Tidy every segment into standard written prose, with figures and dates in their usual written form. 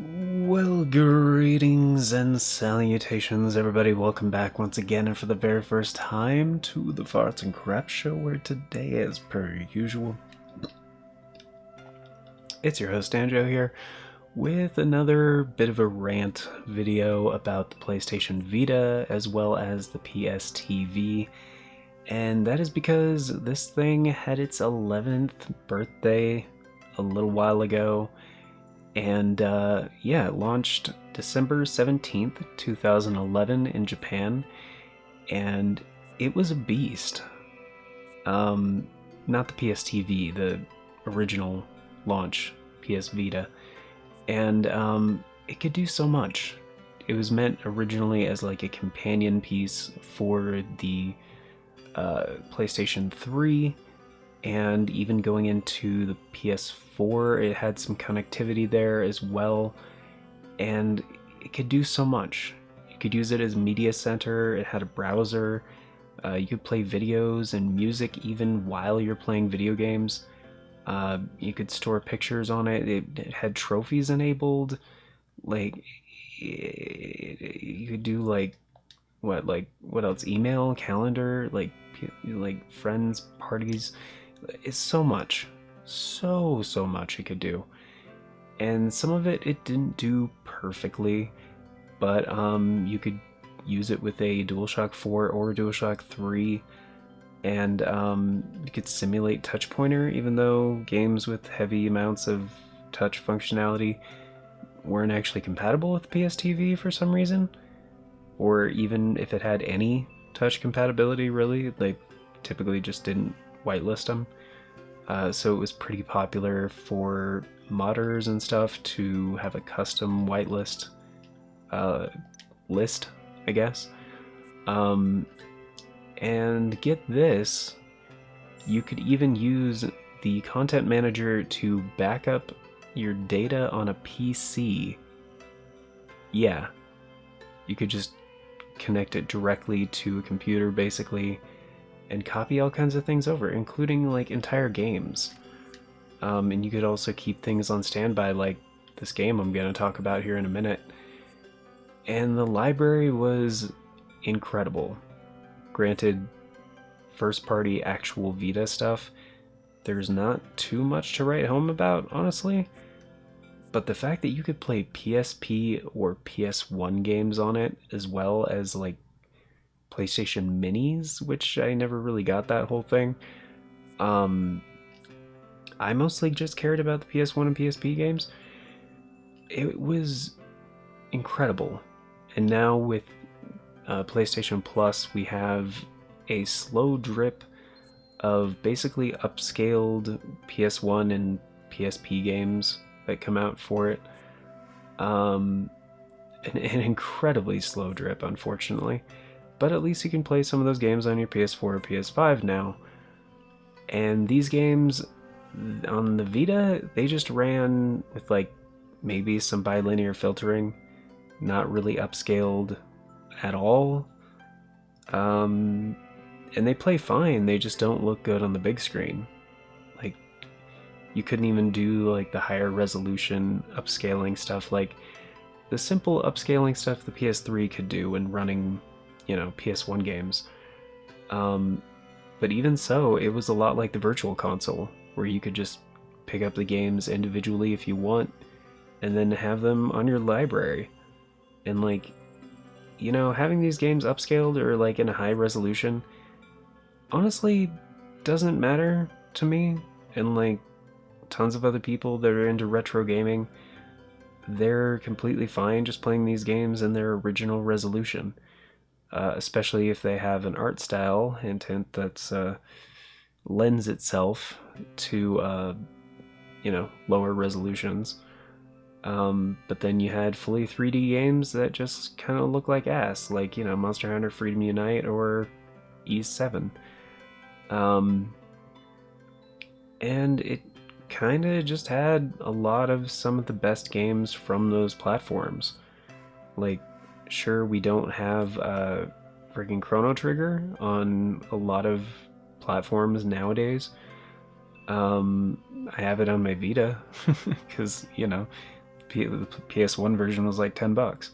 Well, greetings and salutations, everybody. Welcome back once again, and for the very first time, to the Farts and Crap Show, where today, as per usual, it's your host, Anjo, here, with another bit of a rant video about the PlayStation Vita, as well as the PS TV. And that is because this thing had its 11th birthday a little while ago. And yeah, it launched December 17th, 2011 in Japan, and it was a beast. Not the PS TV, the original launch PS Vita. And it could do so much. It was meant originally as like a companion piece for the PlayStation 3, and even going into the PS4, it had some connectivity there as well, and it could do so much. You could use it as a media center. It had a browser. You could play videos and music even while you're playing video games. You could store pictures on it. It had trophies enabled. Like, you could do like what else? Email, calendar, like friends, parties. It's so much, so much it could do. And some of it didn't do perfectly, but you could use it with a DualShock 4 or a DualShock 3, and you could simulate touch pointer, even though games with heavy amounts of touch functionality weren't actually compatible with the PS TV for some reason, or even if it had any touch compatibility, really, they typically just didn't whitelist them. So it was pretty popular for modders and stuff to have a custom whitelist list, I guess. And get this, you could even use the content manager to back up your data on a PC. Yeah, you could just connect it directly to a computer, basically, and copy all kinds of things over, including like entire games. And you could also keep things on standby, like this game I'm going to talk about here in a minute. And the library was incredible. Granted, first party actual Vita stuff, there's not too much to write home about, honestly. But the fact that you could play PSP or PS1 games on it, as well as like PlayStation Minis, which I never really got that whole thing. I mostly just cared about the PS1 and PSP games. It was incredible. And now with PlayStation Plus, we have a slow drip of basically upscaled PS1 and PSP games that come out for it. An incredibly slow drip, unfortunately. But at least you can play some of those games on your PS4 or PS5 now. And these games on the Vita, they just ran with like maybe some bilinear filtering, not really upscaled at all. And they play fine, they just don't look good on the big screen. Like, you couldn't even do like the higher resolution upscaling stuff, like the simple upscaling stuff the PS3 could do when running, PS1 games. But even so, it was a lot like the Virtual Console, where you could just pick up the games individually if you want, and then have them on your library. And like, having these games upscaled or like in a high resolution, honestly, doesn't matter to me. And like tons of other people that are into retro gaming, they're completely fine just playing these games in their original resolution. Especially if they have an art style, hint hint, that's lends itself to lower resolutions. But then you had fully 3D games that just kind of look like ass, like Monster Hunter Freedom Unite or E7. And it kind of just had a lot of some of the best games from those platforms. Like, sure, we don't have freaking Chrono Trigger on a lot of platforms nowadays. I have it on my Vita because the PS1 version was like $10.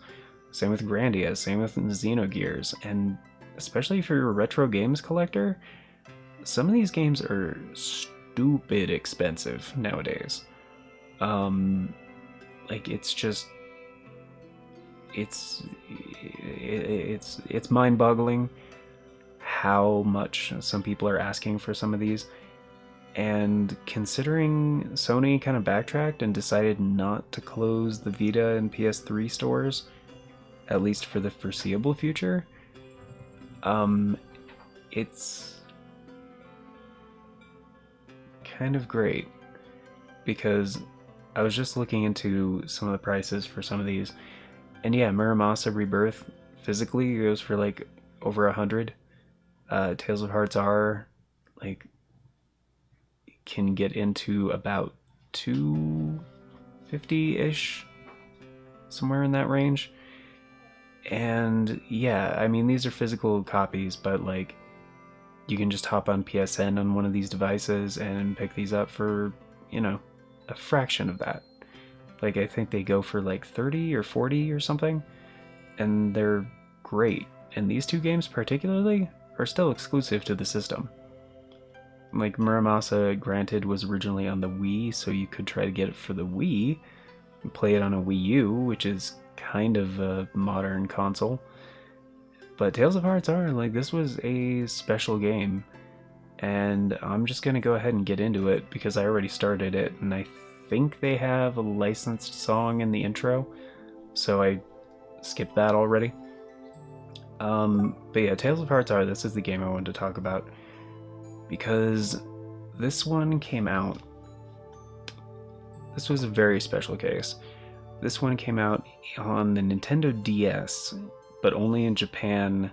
Same with Grandia, same with Xenogears, and especially if you're a retro games collector, some of these games are stupid expensive nowadays. Like it's just it's mind-boggling how much some people are asking for some of these. And considering Sony kind of backtracked and decided not to close the Vita and PS3 stores, at least for the foreseeable future, it's kind of great because I was just looking into some of the prices for some of these, and yeah, Muramasa Rebirth physically goes for like over 100. Tales of Hearts R like can get into about 250-ish, somewhere in that range. And yeah, I mean these are physical copies, but like you can just hop on PSN on one of these devices and pick these up for, you know, a fraction of that. Like I think they go for like 30 or 40 or something, and they're great. And these two games particularly are still exclusive to the system. Like Muramasa, granted, was originally on the Wii, so you could try to get it for the Wii and play it on a Wii U, which is kind of a modern console. But Tales of Hearts are like, this was a special game, and I'm just gonna go ahead and get into it because I already started it, and I think they have a licensed song in the intro, so I skipped that already. But yeah, Tales of Hearts are, this is the game I wanted to talk about because this one came out. This was a very special case. This one came out on the Nintendo DS, but only in Japan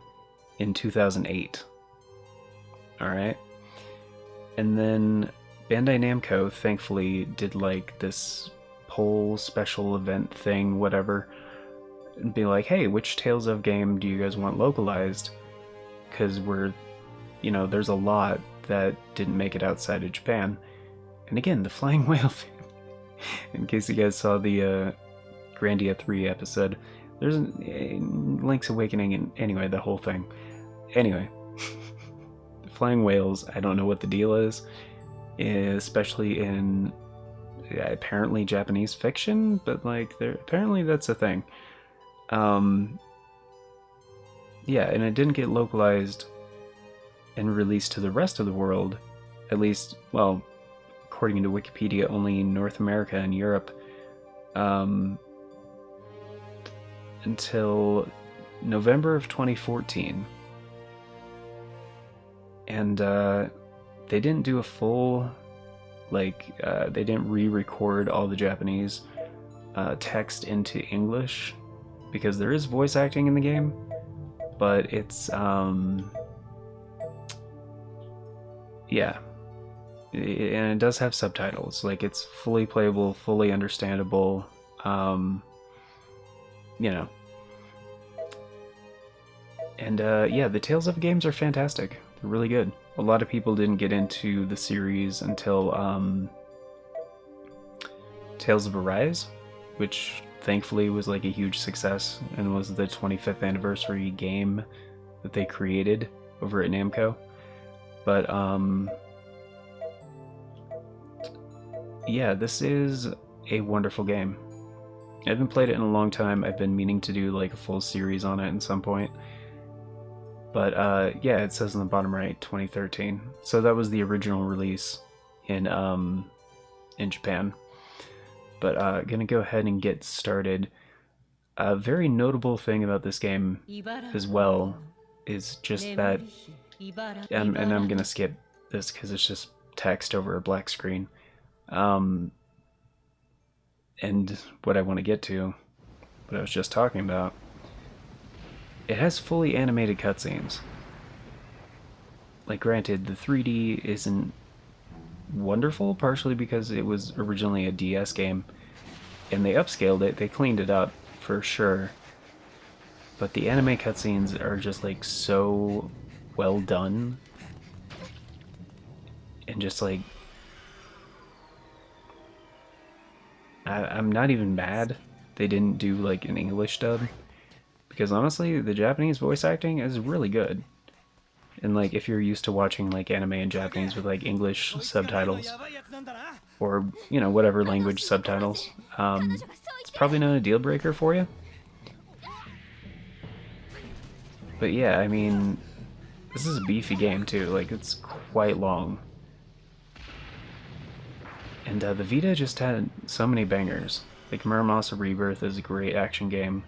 in 2008. Alright? And then Bandai Namco, thankfully, did like this poll special event thing, whatever, and be like, hey, which Tales of game do you guys want localized? Because there's a lot that didn't make it outside of Japan. And again, the Flying Whale thing. In case you guys saw the Grandia 3 episode, there's Link's Awakening, and anyway, the whole thing. Anyway, flying whales, I don't know what the deal is, especially in apparently Japanese fiction, but like, apparently that's a thing. Yeah, and it didn't get localized and released to the rest of the world, at least, well, according to Wikipedia, only in North America and Europe, until November of 2014. And they didn't do a full, they didn't re-record all the Japanese text into English, because there is voice acting in the game, but it's, yeah. And it does have subtitles. Like, it's fully playable, fully understandable, And yeah, the Tales of games are fantastic. They're really good. A lot of people didn't get into the series until Tales of Arise, which thankfully was like a huge success and was the 25th anniversary game that they created over at Namco. But yeah, this is a wonderful game. I haven't played it in a long time. I've been meaning to do like a full series on it at some point. But yeah, it says on the bottom right, 2013. So that was the original release in Japan. But gonna go ahead and get started. A very notable thing about this game as well is just that, and I'm gonna skip this because it's just text over a black screen. And what I want to get to, what I was just talking about, it has fully animated cutscenes. Like, granted, the 3D isn't wonderful, partially because it was originally a DS game, and they upscaled it, they cleaned it up, for sure. But the anime cutscenes are just, like, so well done. And just, like, I'm not even mad they didn't do like an English dub, because honestly, the Japanese voice acting is really good. And like, if you're used to watching like anime in Japanese with like English subtitles, or you know, whatever language subtitles, it's probably not a deal breaker for you. But yeah, I mean, this is a beefy game too. Like, it's quite long. And the Vita just had so many bangers. Like, Muramasa Rebirth is a great action game.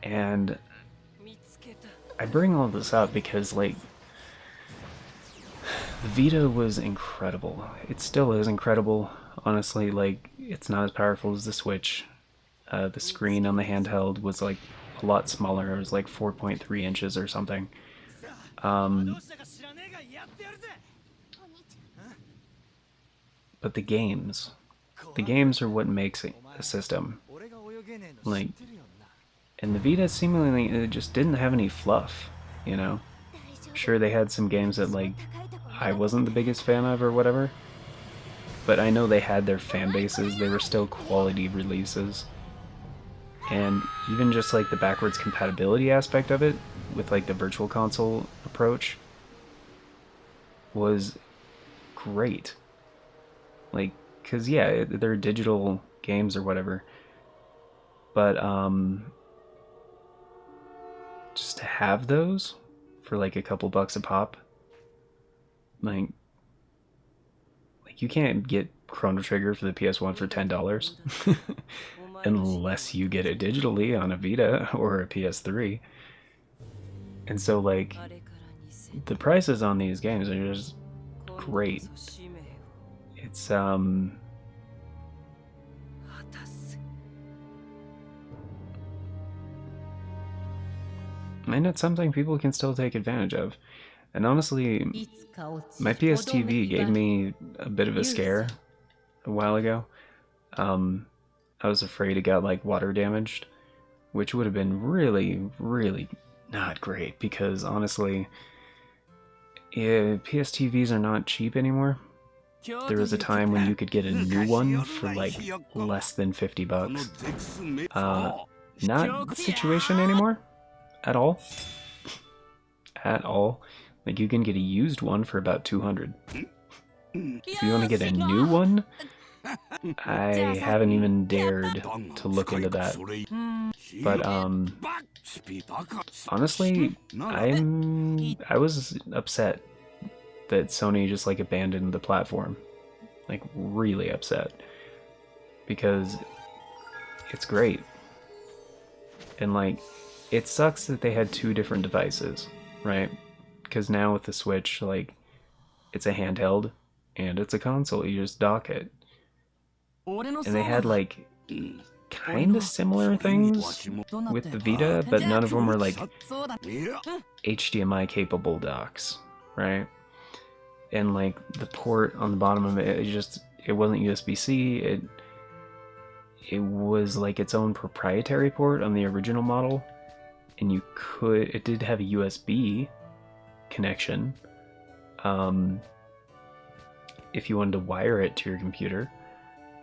And I bring all this up because, like, the Vita was incredible. It still is incredible, honestly. Like, it's not as powerful as the Switch. The screen on the handheld was, like, a lot smaller. It was, like, 4.3 inches or something. But the games are what makes it a system. Like, and the Vita seemingly it just didn't have any fluff, you know? Sure, they had some games that, like, I wasn't the biggest fan of or whatever, but I know they had their fan bases. They were still quality releases. And even just, like, the backwards compatibility aspect of it, with, like, the virtual console approach, was great. Like, because, yeah, they're digital games or whatever, but, just to have those for, like, a couple bucks a pop, like you can't get Chrono Trigger for the PS1 for $10 unless you get it digitally on a Vita or a PS3. And so, like, the prices on these games are just great. It's and it's something people can still take advantage of. And honestly, my PS TV gave me a bit of a scare a while ago. I was afraid it got, like, water damaged, which would have been really, really not great, because honestly, PS TVs are not cheap anymore. There was a time when you could get a new one for, like, less than 50 bucks. Not the situation anymore. At all. At all. Like, you can get a used one for about 200. If you want to get a new one, I haven't even dared to look into that. But honestly, I was upset that Sony just, like, abandoned the platform. Like, really upset, because it's great. And, like, it sucks that they had two different devices, right? Because now with the Switch, like, it's a handheld and it's a console. You just dock it. And they had, like, kind of similar things with the Vita, but none of them were, like, HDMI capable docks, right? And, like, the port on the bottom of it, it wasn't USB-C. It was, like, its own proprietary port on the original model, and it did have a USB connection if you wanted to wire it to your computer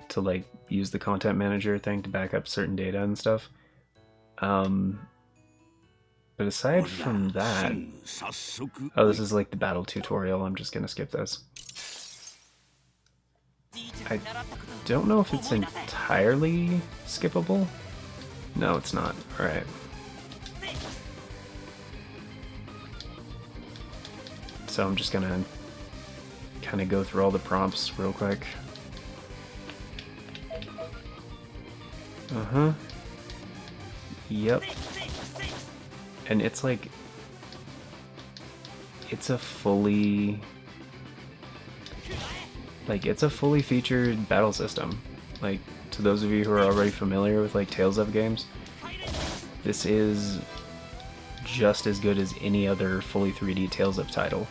to, like, use the content manager thing to back up certain data and stuff. But aside from that, oh, this is like the battle tutorial. I'm just gonna skip this. I don't know if it's entirely skippable. No, it's not. Alright. So I'm just gonna kind of go through all the prompts real quick. Yep. And it's like, it's a fully featured battle system. Like, to those of you who are already familiar with, like, Tales of games, this is just as good as any other fully 3D Tales of title.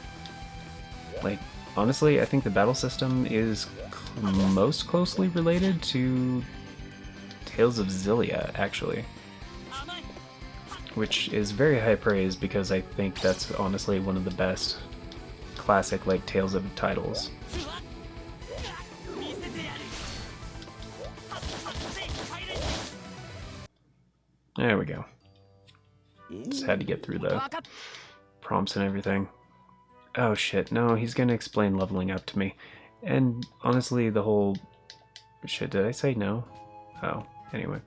Like, honestly, I think the battle system is most closely related to Tales of Xillia, actually. Which is very high praise, because I think that's honestly one of the best classic, like, Tales of titles. There we go. Just had to get through the prompts and everything. Oh shit, no, he's gonna explain leveling up to me. And honestly, the whole... Shit, did I say no? Oh, anyway.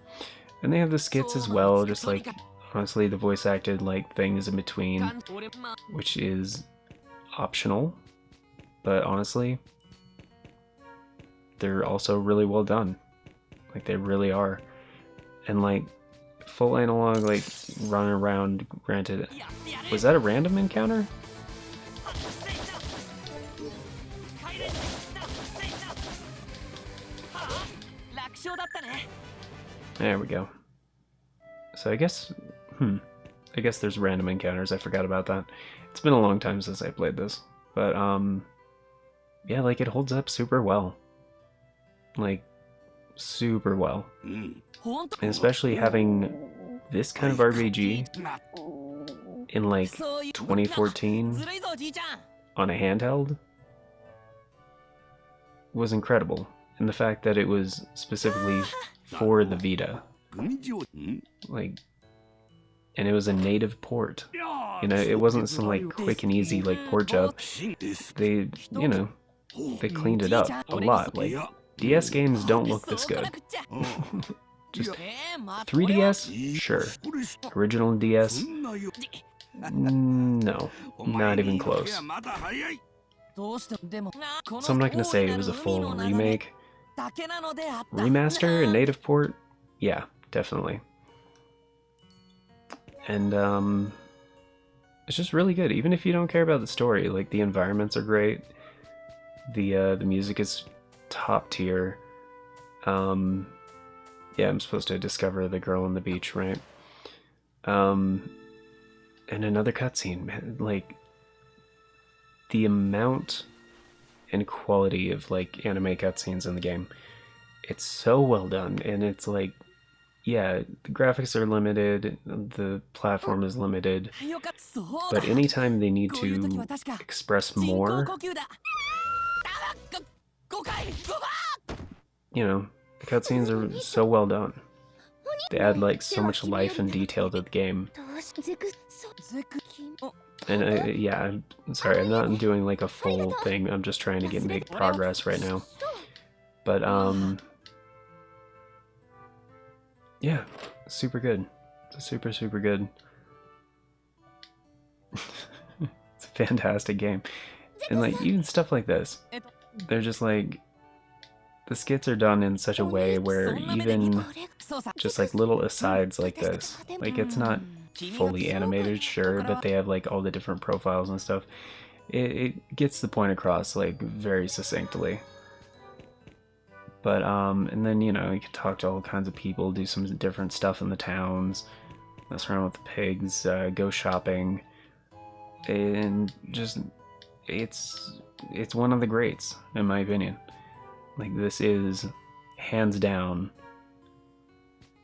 And they have the skits as well, just like, honestly, the voice acted like things in between, which is optional, but honestly, they're also really well done. Like, they really are. And like, full analog, like, run around, granted. Was that a random encounter? There we go. So I guess, I guess there's random encounters. I forgot about that. It's been a long time since I played this, but yeah, like it holds up super well. Like, super well. And especially having this kind of RPG in like 2014 on a handheld was incredible. And the fact that it was specifically for the Vita. Like, and it was a native port. You know, it wasn't some like quick and easy like port job. They, you know, they cleaned it up a lot. Like, DS games don't look this good. Just 3DS? Sure. Original DS? No, not even close. So I'm not gonna say it was a full remake. Remaster and native port? Yeah, definitely. And it's just really good, even if you don't care about the story. Like, the environments are great. The music is top tier. Yeah, I'm supposed to discover the girl on the beach, right? And another cutscene, man. Like, the amount and quality of like anime cutscenes in the game, it's so well done. And it's like, yeah, the graphics are limited, the platform is limited, but anytime they need to express more, you know, the cutscenes are so well done. They add like so much life and detail to the game. And yeah, I'm sorry, I'm not doing like a full thing. I'm just trying to make progress right now. But yeah, super good. It's super good. It's a fantastic game. And like, even stuff like this, they're just like, the skits are done in such a way where even just like little asides like this, like, it's not fully animated, sure, but they have like all the different profiles and stuff. It gets the point across like very succinctly. But and then, you know, you can talk to all kinds of people, do some different stuff in the towns, mess around with the pigs, go shopping, and just it's one of the greats in my opinion. Like, this is hands down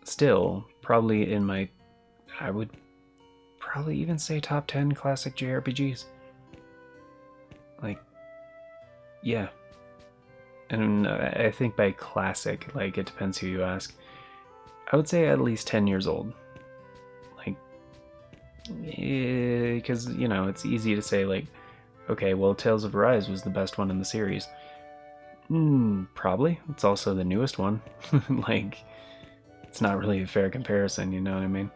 still probably in my, I would probably even say top 10 classic JRPGs. Like, yeah. And I think by classic, like, it depends who you ask, I would say at least 10 years old. Like, because, you know, it's easy to say, like, okay, well, Tales of Arise was the best one in the series. Probably. It's also the newest one. Like, it's not really a fair comparison, you know what I mean?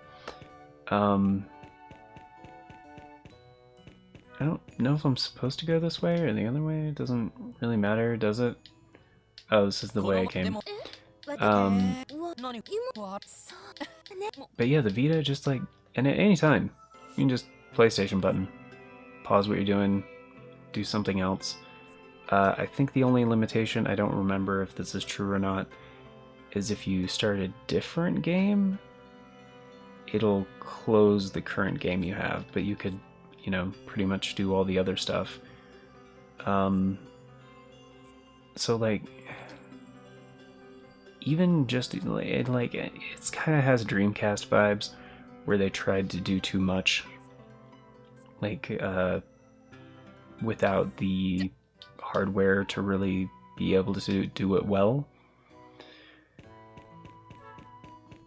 I don't know if I'm supposed to go this way or the other way. It doesn't really matter, does it? Oh, this is the way I came. But yeah, the Vita, just like, and at any time, you can just PlayStation button, pause what you're doing, do something else. I think the only limitation, I don't remember if this is true or not, is if you start a different game, it'll close the current game you have, but you could, you know, pretty much do all the other stuff. So like, even just it's kind of has Dreamcast vibes, where they tried to do too much, like without the hardware to really be able to do it well.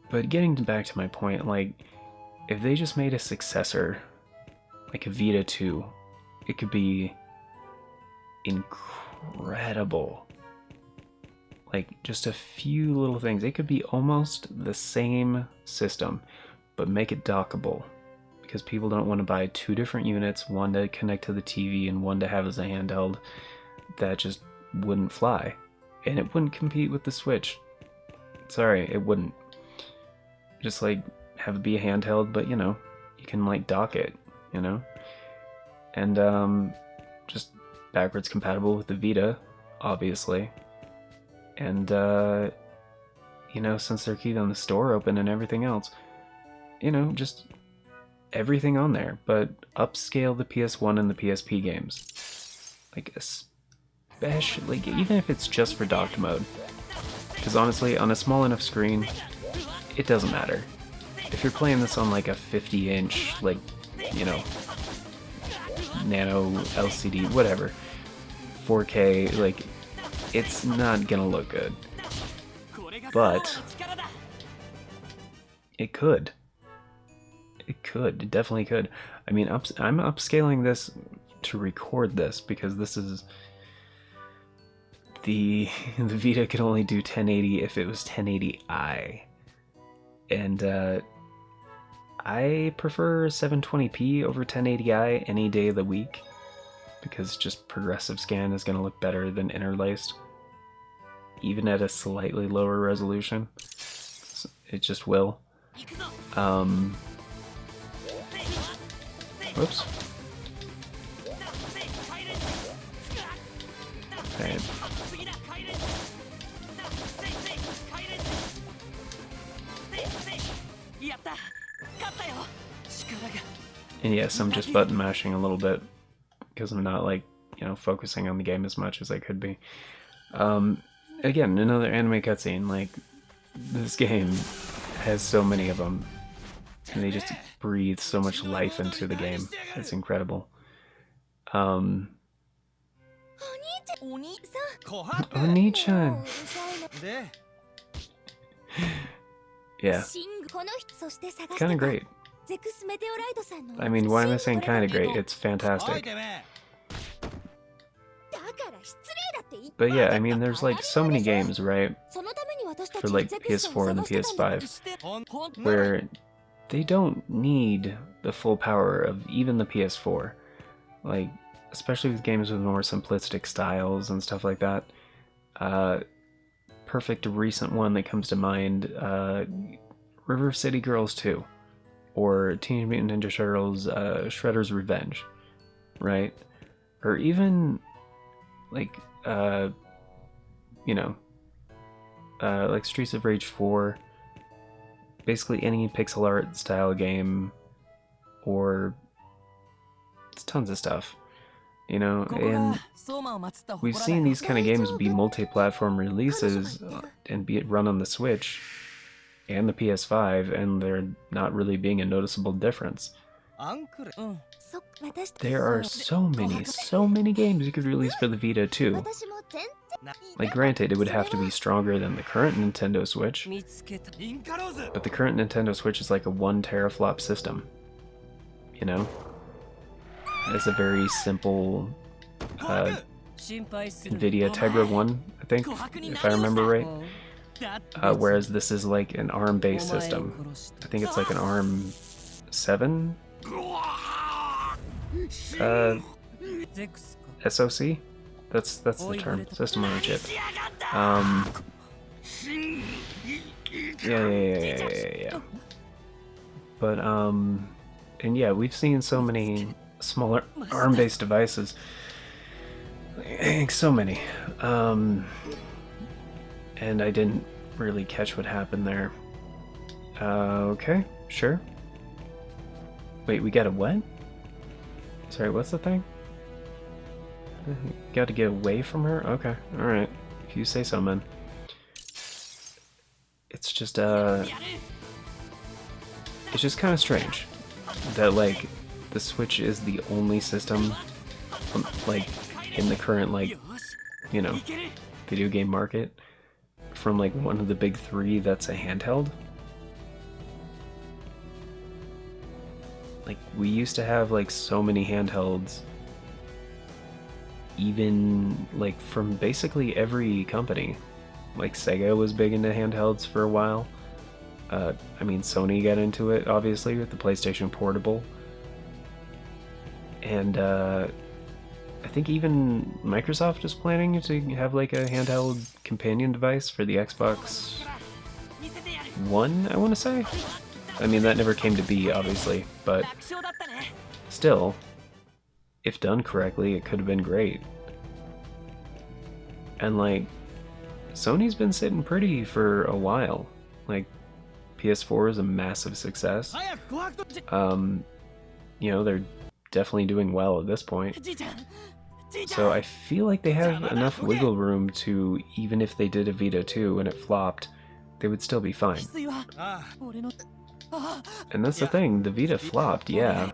But getting back to my point, like, if they just made a successor, like a Vita 2, it could be incredible. Like, just a few little things. It could be almost the same system, but make it dockable. Because people don't want to buy two different units, one to connect to the TV and one to have as a handheld. That just wouldn't fly. And it wouldn't compete with the Switch. Sorry, it wouldn't. Just like have it be a handheld, but you know, you can like dock it, you know? And just backwards compatible with the Vita, obviously. And you know, since they're keeping the store open and everything else, you know, just everything on there, but upscale the PS1 and the PSP games. Like, especially, like, even if it's just for docked mode. Because honestly, on a small enough screen, it doesn't matter. If you're playing this on like a 50-inch, like, you know, nano LCD, whatever, 4K, like, it's not gonna look good. But it could. It could. It definitely could. I mean, I'm upscaling this to record this because this is the Vita could only do 1080 if it was 1080i, and I prefer 720p over 1080i any day of the week because just progressive scan is going to look better than interlaced, even at a slightly lower resolution. It just will. Whoops. Okay. And yes, I'm just button mashing a little bit because I'm not, like, you know, focusing on the game as much as I could be. Again, another anime cutscene. Like, this game has so many of them, and they just breathe so much life into the game. It's incredible. Oni-chan. Yeah. Kind of great. I mean, why am I saying kind of great? It's fantastic. But yeah, I mean, there's like so many games, right? For like PS4 and the PS5, where they don't need the full power of even the PS4. Like, especially with games with more simplistic styles and stuff like that. Perfect recent one that comes to mind, River City Girls 2, or Teenage Mutant Ninja Turtles Shredder's Revenge, right? Or even, like, you know, like Streets of Rage 4, basically any pixel art style game, or it's tons of stuff, you know, and we've seen these kind of games be multi-platform releases and be it run on the Switch and the PS5, and there not really being a noticeable difference. There are so many games you could release for the Vita too. Like, granted, it would have to be stronger than the current Nintendo Switch, but the current Nintendo Switch is like a 1 teraflop system, you know? It's a very simple NVIDIA Tegra 1, I think, if I remember right. Whereas this is like an ARM-based system. I think it's like an ARM 7? SoC? That's the term. System on a chip. Yeah. But, and yeah, we've seen so many smaller ARM-based devices. So many. And I didn't really catch what happened there. Okay, sure. Wait, we got a what? Sorry, what's the thing? Got to get away from her? Okay, alright. If you say so, man. It's just kind of strange that, like, the Switch is the only system, like, in the current, like, you know, video game market from, like, one of the big three that's a handheld. Like, we used to have like so many handhelds, even like from basically every company. Like Sega was big into handhelds for a while. I mean, Sony got into it obviously with the PlayStation Portable, and I think even Microsoft is planning to have like a handheld companion device for the Xbox One, I want to say. I mean, that never came to be, obviously, but still, if done correctly, it could have been great. And like, Sony's been sitting pretty for a while. Like, PS4 is a massive success. You know, they're definitely doing well at this point. So I feel like they have enough wiggle room to, even if they did a Vita 2 and it flopped, they would still be fine. And that's the thing, the Vita flopped, yeah,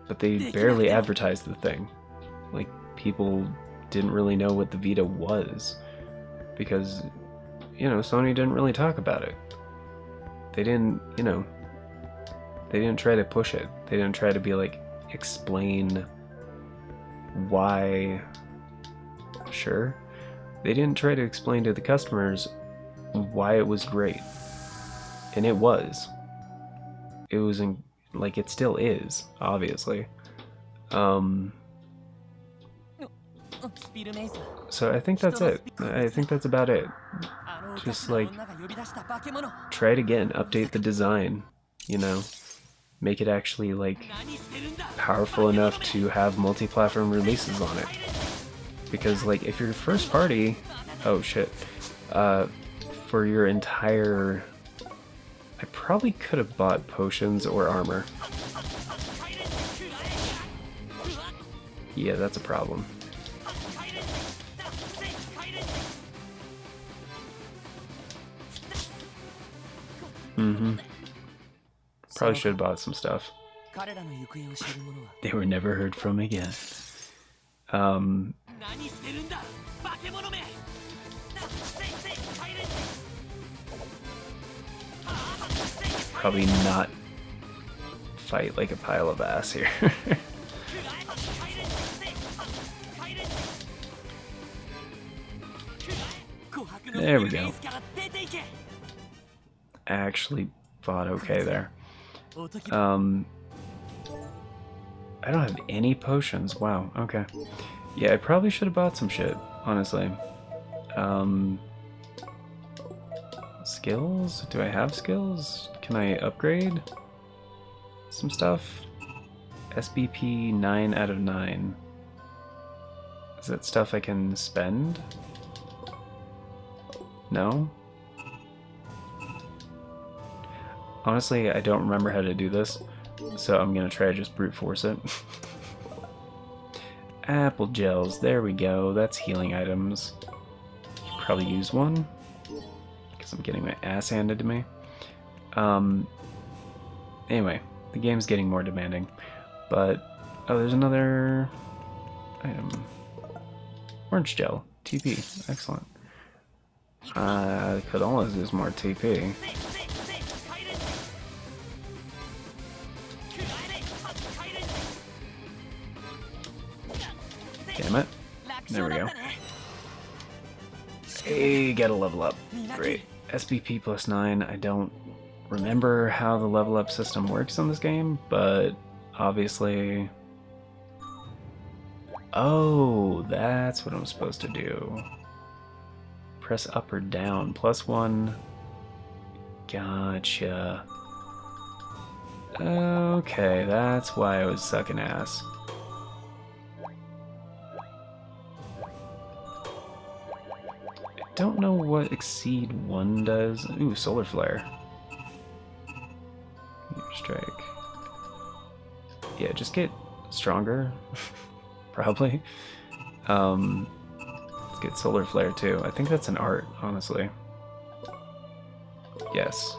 but they barely advertised the thing. Like, people didn't really know what the Vita was, because, you know, Sony didn't really talk about it. They didn't, you know, they didn't try to push it. They didn't try to be like, explain why. Sure. They didn't try to explain to the customers why it was great. And it was. It was like, it still is, obviously. So I think that's it. I think that's about it. Just like, try it again, update the design, you know, make it actually like powerful enough to have multi-platform releases on it. Because like, if you're first party, oh shit, for your entire, I probably could have bought potions or armor. Yeah, that's a problem. Probably should have bought some stuff. They were never heard from again. Probably not fight like a pile of ass here. There we go. Actually fought okay there. I don't have any potions. Wow, okay. Yeah, I probably should have bought some shit, honestly. Skills? Do I have skills? Can I upgrade some stuff? SBP 9 out of 9. Is that stuff I can spend? No? Honestly, I don't remember how to do this, so I'm gonna try to just brute force it. Apple gels, there we go, that's healing items. Probably use one, because I'm getting my ass handed to me. Anyway, the game's getting more demanding, but, oh, there's another item. Orange gel, TP, excellent. Could always use more TP. Damn it. There we go. Hey, gotta level up. Great. SBP plus 9. I don't remember how the level up system works on this game, but obviously... Oh, that's what I'm supposed to do. Press up or down. Plus 1. Gotcha. Okay, that's why I was sucking ass. Don't know what Exceed 1 does. Ooh, Solar Flare. Strike. Yeah, just get stronger. Probably. Let's get Solar Flare too. I think that's an art, honestly. Yes.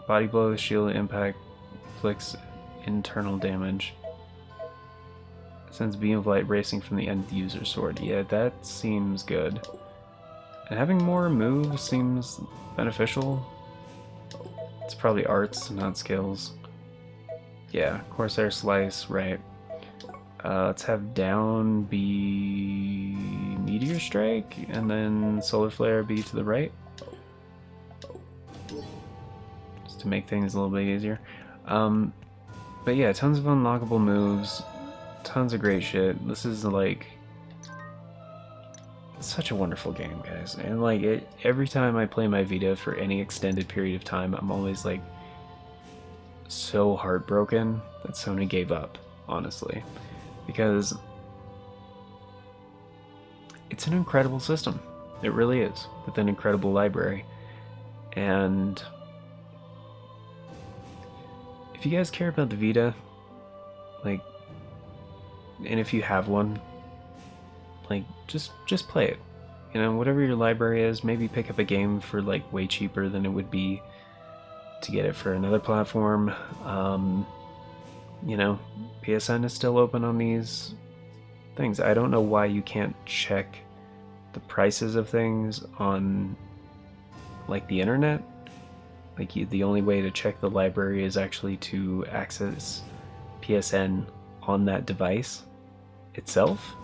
Body blow, shield impact, inflicts internal damage. Sends beam of light racing from the end user sword. Yeah, that seems good. And having more moves seems beneficial. It's It's probably arts, not skills. Yeah, Corsair Slice, right. Let's have down be Meteor Strike, and then Solar Flare be to the right. Just to make things a little bit easier. But yeah, tons of unlockable moves, tons of great shit. This is like such a wonderful game, guys. And like every time I play my Vita for any extended period of time, I'm always like so heartbroken that Sony gave up, honestly. Because it's an incredible system. It really is, with an incredible library. And if you guys care about the Vita, like, and if you have one, like, just play it. You know, whatever your library is, maybe pick up a game for like way cheaper than it would be to get it for another platform. You know, PSN is still open on these things. I don't know why you can't check the prices of things on like the internet. Like the only way to check the library is actually to access PSN on that device itself,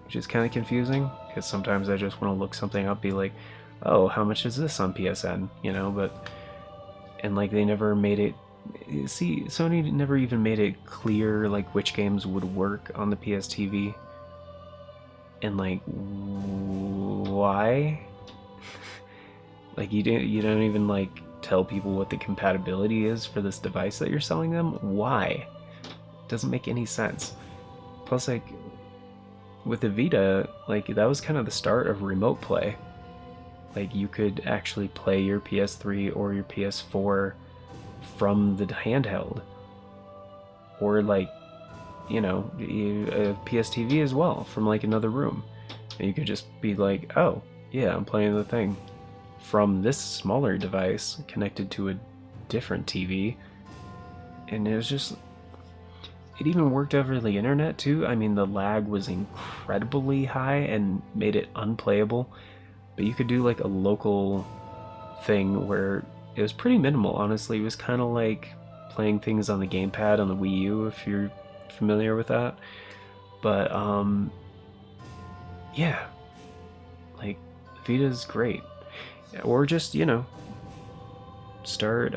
which is kind of confusing because sometimes I just want to look something up, be like, oh, how much is this on PSN, you know? But and like they never made it. See, Sony never even made it clear like which games would work on the PS TV, and like why. Like you don't even like tell people what the compatibility is for this device that you're selling them. Why? Doesn't make any sense. Plus, like with the Vita, like that was kind of the start of remote play. Like you could actually play your PS3 or your PS4 from the handheld, or like, you know, a PS TV as well from like another room, and you could just be like, oh yeah, I'm playing the thing from this smaller device connected to a different TV. And it was just, it even worked over the internet too. I mean, the lag was incredibly high and made it unplayable, but you could do like a local thing where it was pretty minimal, honestly. It was kind of like playing things on the gamepad on the Wii U, if you're familiar with that. But yeah, like Vita's great. Or just, you know, start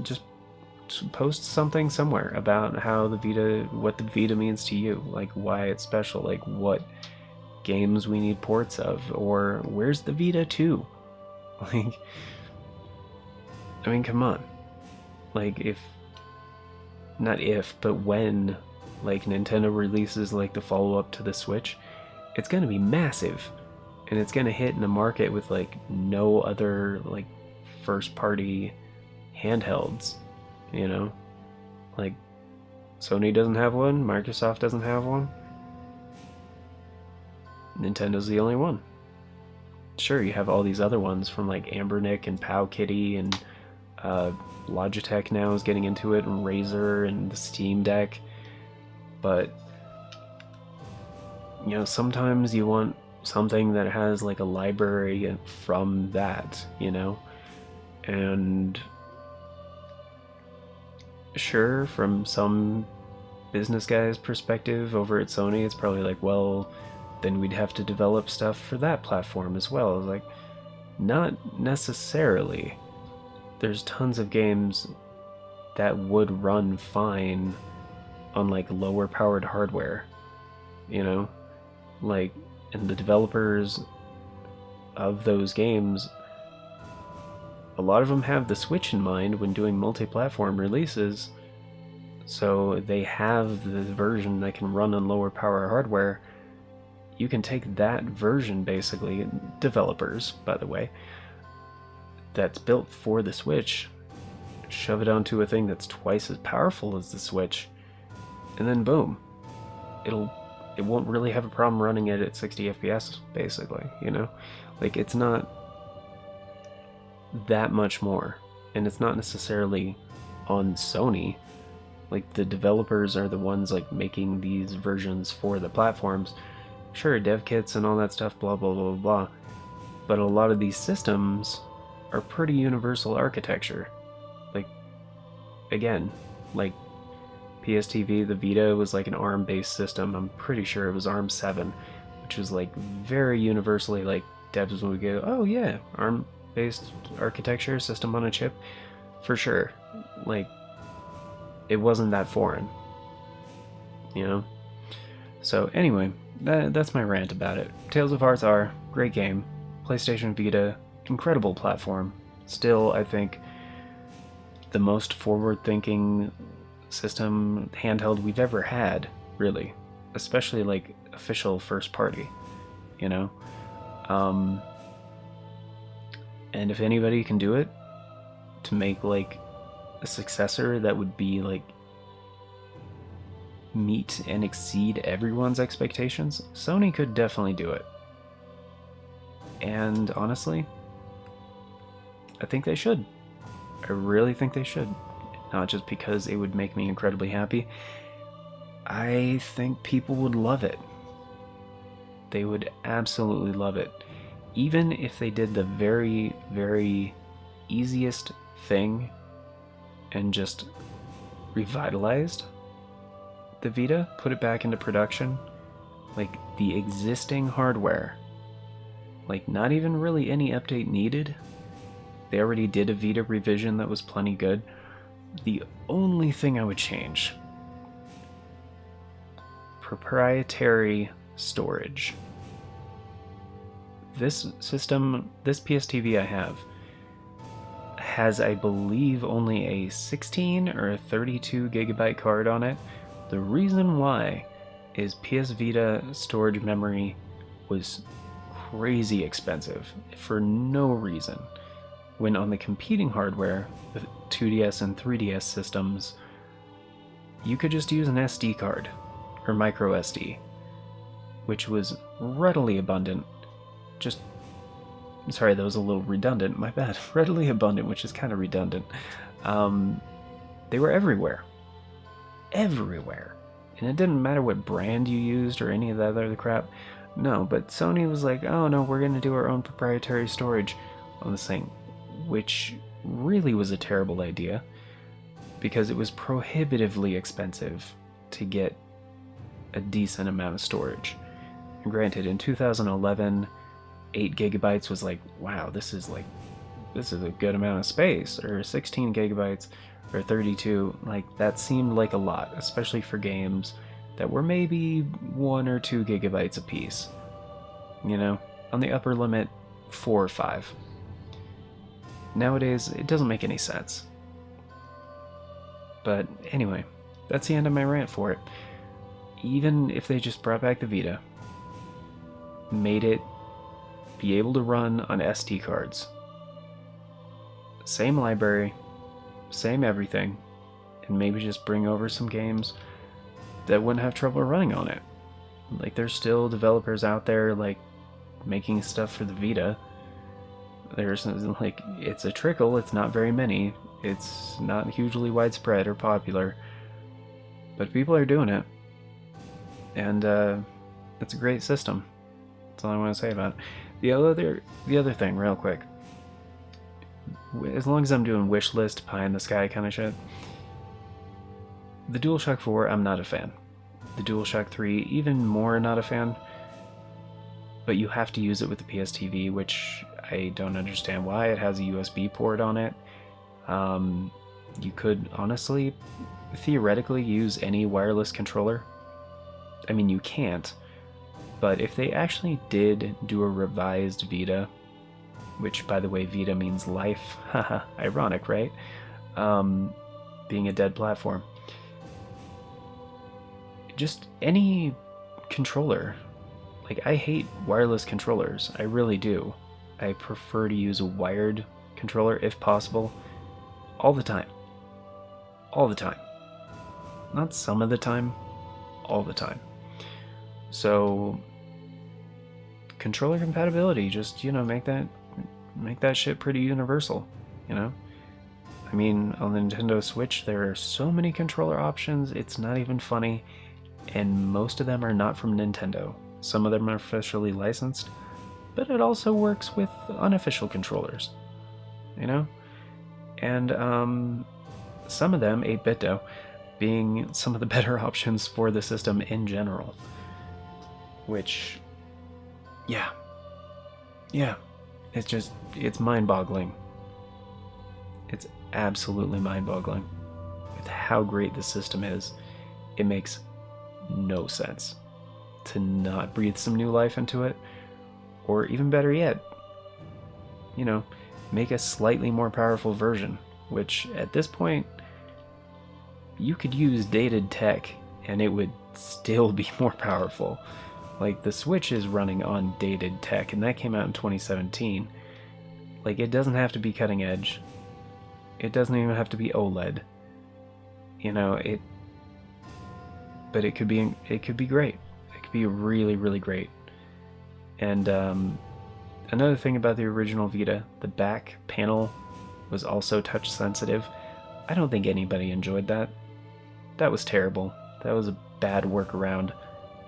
just post something somewhere about how the Vita, what the Vita means to you, like why it's special, like what games we need ports of, or where's the Vita 2? Like, I mean, come on. Like, if, not if, but when, like, Nintendo releases, like, the follow-up to the Switch, it's gonna be massive. And it's gonna hit in a market with, like, no other, like, first-party handhelds, you know? Like, Sony doesn't have one, Microsoft doesn't have one. Nintendo's the only one. Sure, you have all these other ones from, like, Ambernick and Powkitty and Logitech now is getting into it, and Razer and the Steam Deck. But, you know, sometimes you want something that has like a library from that, you know? And sure, from some business guy's perspective over at Sony, it's probably like, well, then we'd have to develop stuff for that platform as well. Like, not necessarily. There's tons of games that would run fine on like lower powered hardware, you know? Like, and the developers of those games, a lot of them have the Switch in mind when doing multi-platform releases, so they have the version that can run on lower power hardware. You can take that version, basically, developers, by the way, that's built for the Switch, shove it onto a thing that's twice as powerful as the Switch, and then boom, it won't really have a problem running it at 60 FPS, basically, you know? Like, it's not that much more, and it's not necessarily on Sony. Like, the developers are the ones, like, making these versions for the platforms. Sure, dev kits and all that stuff, blah, blah, blah, blah, but a lot of these systems are pretty universal architecture. Like, again, like PSTV, the Vita was like an ARM-based system. I'm pretty sure it was ARM 7, which was like very universally like devs would go, oh yeah, ARM-based architecture, system on a chip, for sure. Like, it wasn't that foreign, you know? So anyway, that's my rant about it. Tales of Arthar, great game. PlayStation Vita, incredible platform. Still, I think, the most forward-thinking system handheld we've ever had, really. Especially, like, official first party, you know? And if anybody can do it, to make, like, a successor that would be, like, meet and exceed everyone's expectations, Sony could definitely do it. And honestly, I think they should. I really think they should. Not just because it would make me incredibly happy. I think people would love it. They would absolutely love it. Even if they did the very, very easiest thing and just revitalized the Vita, put it back into production, like the existing hardware, like not even really any update needed. They already did a Vita revision that was plenty good. The only thing I would change, proprietary storage. This system, this PSTV I have, has, I believe, only a 16 or a 32 gigabyte card on it. The reason why is PS Vita storage memory was crazy expensive for no reason. When on the competing hardware, the 2DS and 3DS systems, you could just use an SD card or micro SD, which was readily abundant. Just, sorry, that was a little redundant, my bad. Readily abundant, which is kind of redundant. They were everywhere. Everywhere. And it didn't matter what brand you used or any of that other crap. No, but Sony was like, oh no, we're going to do our own proprietary storage on this thing, which really was a terrible idea because it was prohibitively expensive to get a decent amount of storage. And granted, in 2011, 8 gigabytes was like, wow, this is a good amount of space, or 16 gigabytes or 32, like that seemed like a lot, especially for games that were maybe 1 or 2 gigabytes apiece. You know, on the upper limit, 4 or 5. Nowadays, it doesn't make any sense. But anyway, that's the end of my rant for it. Even if they just brought back the Vita, made it be able to run on SD cards, same library, same everything, and maybe just bring over some games that wouldn't have trouble running on it. Like, there's still developers out there, like, making stuff for the Vita. There's, like, it's a trickle, it's not very many, it's not hugely widespread or popular, but people are doing it, and it's a great system. That's all I want to say about it. The other thing, real quick, as long as I'm doing wish list, pie in the sky kind of shit, the DualShock 4, I'm not a fan. The DualShock 3, even more not a fan. But you have to use it with the PSTV, which I don't understand why. It has a USB port on it. You could honestly, theoretically, use any wireless controller. I mean, you can't. But if they actually did do a revised Vita, which, by the way, Vita means life, haha, ironic, right? Being a dead platform. Just any controller. Like, I hate wireless controllers, I really do. I prefer to use a wired controller if possible, all the time. All the time. Not some of the time, all the time. So, controller compatibility, just, you know, make that shit pretty universal, you know? I mean, on the Nintendo Switch, there are so many controller options, it's not even funny, and most of them are not from Nintendo. Some of them are officially licensed, but it also works with unofficial controllers, you know? And, some of them, 8-bit though, being some of the better options for the system in general. Which, yeah, it's mind-boggling. It's absolutely mind-boggling with how great the system is. It makes no sense to not breathe some new life into it, or even better yet, make a slightly more powerful version, which at this point, you could use dated tech and it would still be more powerful. Like, the Switch is running on dated tech, and that came out in 2017. Like, it doesn't have to be cutting edge. It doesn't even have to be OLED. But it could be great. It could be really, really great. And another thing about the original Vita, the back panel was also touch sensitive. I don't think anybody enjoyed that. That was terrible. That was a bad workaround.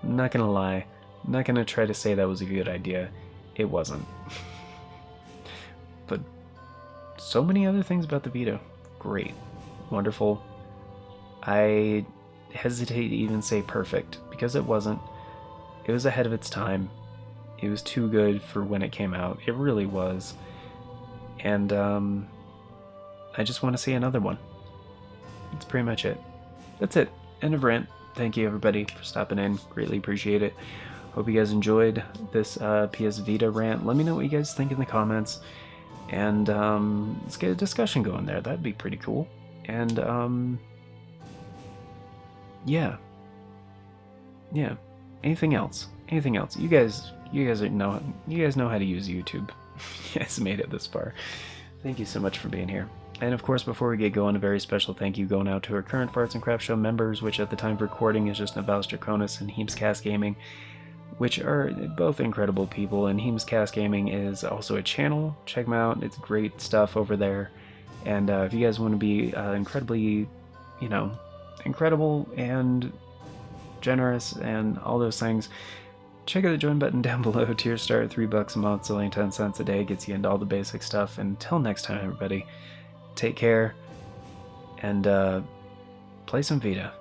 I'm not gonna lie. I'm not gonna try to say that was a good idea. It wasn't. But so many other things about the Vita. Great. Wonderful. I hesitate to even say perfect, because it wasn't. It was ahead of its time. It was too good for when it came out. It really was. And I just want to see another one. That's pretty much it. That's it. End of rant. Thank you everybody for stopping in. Greatly appreciate it. Hope you guys enjoyed this PS Vita rant. Let me know what you guys think in the comments. And let's get a discussion going there. That'd be pretty cool. And yeah. Anything else? You guys know how to use YouTube. You guys made it this far. Thank you so much for being here. And of course, before we get going, a very special thank you going out to our current Farts and Crap Show members, which at the time of recording is just Navalis Draconis and Heemscast Gaming, which are both incredible people. And Heemscast Gaming is also a channel. Check them out. It's great stuff over there. And if you guys want to be incredibly, incredible and generous and all those things, check out the join button down below. Tier start at $3 a month, so only 10 cents a day gets you into all the basic stuff. And until next time, everybody, take care and play some Vita.